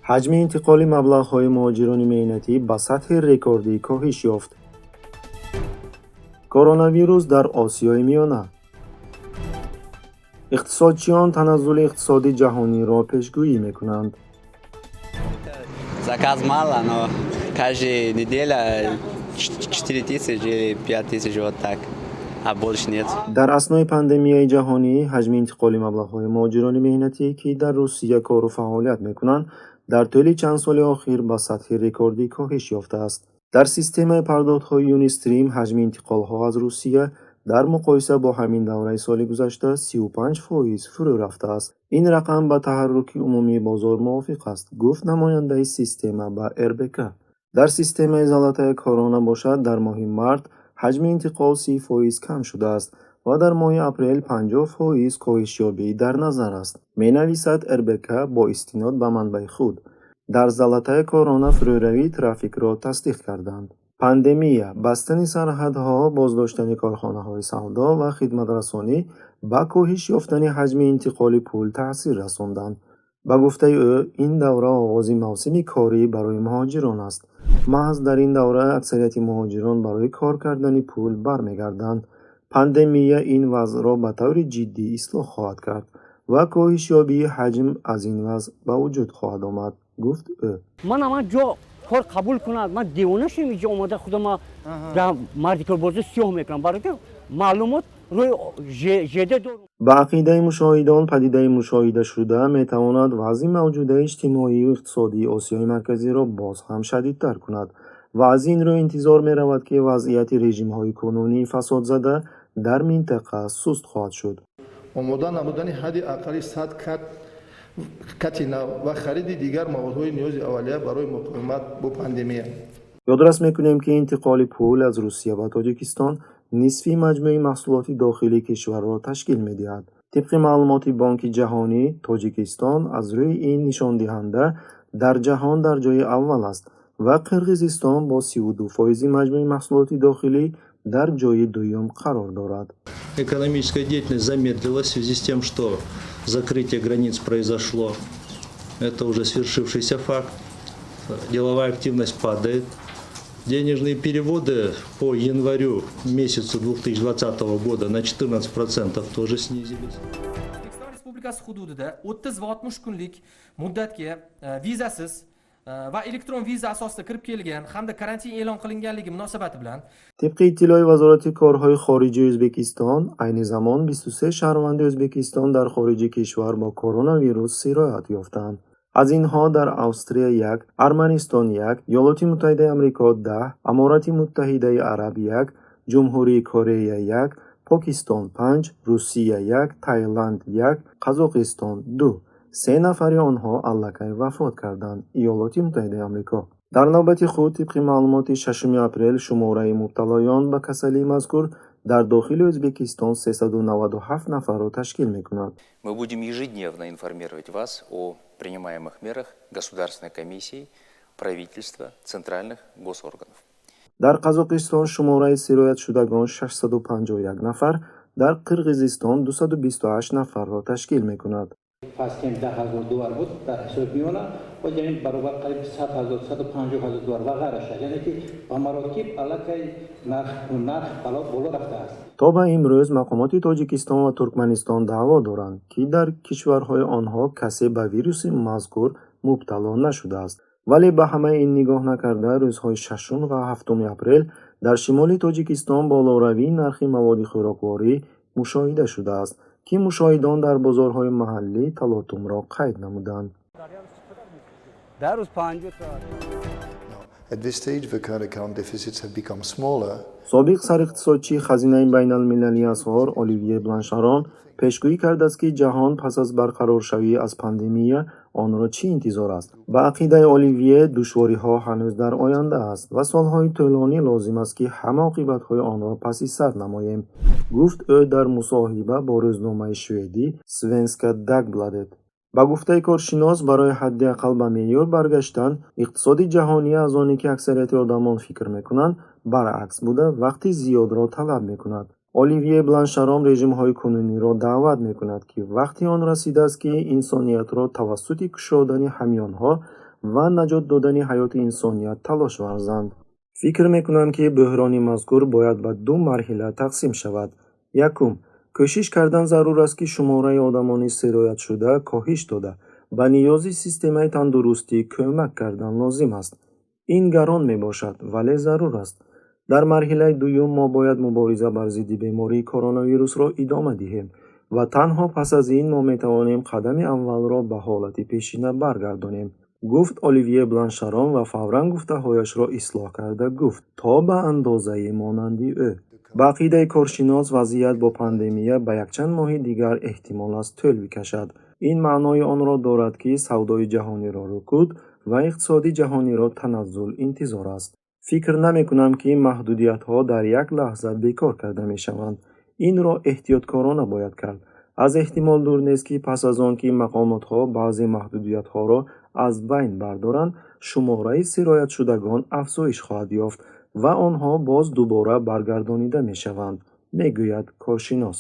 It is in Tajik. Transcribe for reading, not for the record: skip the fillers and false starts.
حجم انتقال مبلغ‌های مهاجران مهنتی به سطح رکوردی کاهش یافت. کرونا ویروس در آسیای میانه. اقتصادچیان تنزل اقتصادی جهانی را پیشگویی می‌کنند. Заказ мало, но каждая неделя 4000 или 5000 вот так, а больше нет. در اثنای پاندمی جهانی حجم انتقال مبلغ‌های مهاجران مهنتی که در روسیه کار و فعالیت می‌کنند در طول چند سال اخیر به سطح رکوردی کاهش یافته است. در سیستم پرداخت‌های یونیستریم حجم انتقال‌ها از روسیه در مقایسه با همین دوره سال گذشته 35% فرو رفته است. این رقم با تحرک عمومی بازار موافق است، گفت نماینده سیستم به RBK. در سیستم ازالت کرونا باشد در ماه مارت حجم انتقال 30% کم شده است و در ماه اپریل 50% کاهش یابی در نظر است. می‌نویسد RBK با استناد به منبع خود. در زلطه کرونا فروروی ترافیک را تصدیق کردند. پاندمی، بستن سرحدها، بازداشتن کارخانه‌های سودا و خدمت‌رسانی به کاهش یافتن حجم انتقال پول تأثیر رساندند. به گفته او این دوره آغاز موسم کاری برای مهاجران است. محض در این دوره اکثریت مهاجران برای کار کردن پول برمیگردند. پاندمی این وضع را به طور جدی اصلاح خواهد کرد و کاهش یابی حجم از این وضع به وجود خواهد آمد، گفت او. من اما جا کار قبول کنم، من دیوانه شدم اینجا اومده خودم در مردی کار بازی سیاه میکنم برای که معلومات روی جده دارم. به عقیده مشاهدان پدیده مشاهده شده میتواند وضع موجود اجتماعی و اقتصادی آسیای مرکزی را باز هم شدیدتر کند و از این رو انتظار می رود که وضعیت رژیم های کنونی فساد زده در منطقه سست خواهد شد. آماده نبودن حد اقلی 100 کت نو و خرید دیگر موادهای نیاز اولیه برای مقاومت با پاندمی. یادرس میکنیم که انتقال پول از روسیه و تاجیکستان نصفی مجموع محصولات داخلی کشور را تشکیل می‌دهد. طبق معلومات بانک جهانی، تاجیکستان از روی این نشان دهنده در جهان در جای اول است و قرقیزستان با 32% مجموع محصولات داخلی در جای دوم قرار دارد. Экономическая деятельность замедлилась в связи с тем, что закрытие границ произошло. Это уже свершившийся факт. Деловая активность падает. Денежные переводы по январю месяцу 2020 года на 14% тоже снизились. O'zbekiston Respublikasi hududida 30 va 60 kunlik muddatga vizasiz va elektron viza asosida kirib kelgan hamda karantin e'lon qilinganligi munosabati bilan طبق اطلاع وزارت کارهای خارجه ازبکستان، عین زمان 23 شهروند ازبکستان در خارج کشور با کرونا ویروس سرایت یافتند. از اینها در استریا 1، ارمنستان 1، ایالات متحده آمریکا 10، امارات متحده عرب 1، جمهوری کره 1، پاکستان 5، روسیه 1، تایلند 1، قزاقستان 2. 3 نفر آنها علاقه وفات کردند. ایالات متحده آمریکا. در نوبت خود طبق معلومات 6 اپریل شماره مبتلایان به کسلی مذکور در داخل ازبکستان 397 نفر را تشکیل می‌کند. Мы будем ежедневно информировать вас о принимаемых мерах Государственной комиссии, правительства, центральных госорганов. در قزاقستان شماره سرایت شدگان 651 نفر، در قرقیزستان 228 نفر را تشکیل می‌کند. فاسکن 10,000 دلار بود در حساب میونه و یعنی برابر قریب 100,000 150,000 دلار و غیره شد، یعنی که با مراتب علاقه نرخ بالا رفته است. تا به امروز مقامات تاجیکستان و ترکمنستان دعوا دارند که در کشورهای آنها کسی به ویروس مذکور مبتلا نشده است، ولی به همه این نگاه نکرده روزهای 6 و 7 اپریل در شمال تاجیکستان بالاروی نرخ مواد خوراکواری مشاهده شده است که مشاهدان در بازارهای محلی تلاطم را قید نمودند. در روز 50 تا At this stage, the current account deficits have become smaller. سابق سراقتصادچی خزینه بین المللی اسعار اولیویه بلانشاران پیشگویی کرده است که جهان پس از برقرار شوی از پاندمی آن را چی انتظار است. به عقیده اولیویه دشواری‌ها هنوز در آینده است و سالهای طولانی لازم است که همه عاقبت‌های آن را پس سر نماییم، گفت او در مصاحبه با روزنامه شوئدی سونسکا داگبلادت. با گفته کارشناس برای حداقل به معیار برگشتن اقتصاد جهانی از آنی که اکثریت آدمان فکر میکنند برعکس بوده وقتی زیاد را طلب میکند. اولیویه بلانشاران رژیم‌های کنونی را دعوت میکند که وقتی آن رسیده است که انسانیت را توسط کشادن همیانها ва наҷот додани ҳаёти инсоният талош варзанд. фикр мекунам ки буҳрони мазкур бояд ба ду марҳила тақсим шавад. якум, кӯшиш кардан зарур аст ки шумораи одамони сироятшуда коҳиш дода ба ниёзи системаи тандурустӣ кӯмак кардан лозим аст. ин гарон мебошад, вале зарур аст. дар марҳилаи дуюм мо бояд мубориза бар зидди бемории коронавирусро идома диҳем ва танҳо пас аз ин мо метавонем қадами аввалро ба ҳолати пешина баргардонем, гуфт Оливье Бланшарон ва фавран гуфтаҳояшро ислоҳ карда гуфт, то ба андозаи монанди ӯ. ба ақидаи коршинос вазъият бо пандемия ба якчанд моҳи дигар эҳтимол аст тӯл бикашад. ин маънои онро дорад ки савдои ҷаҳониро рукуд ва иқтисоди ҷаҳониро таназзул интизор аст. фикр намекунам ки маҳдудиятҳо дар як лаҳза бекор карда мешаванд. инро эҳтиёткорона бояд кард. аз эҳтимол дур нест ки пас аз он ки мақомотҳо баъзе маҳдудиятҳоро аз байн бардоранд, шумораи сироятшудагон афзоиш хоҳад ёфт ва онҳо боз дубора баргардонида мешаванд, мегӯяд коршинос.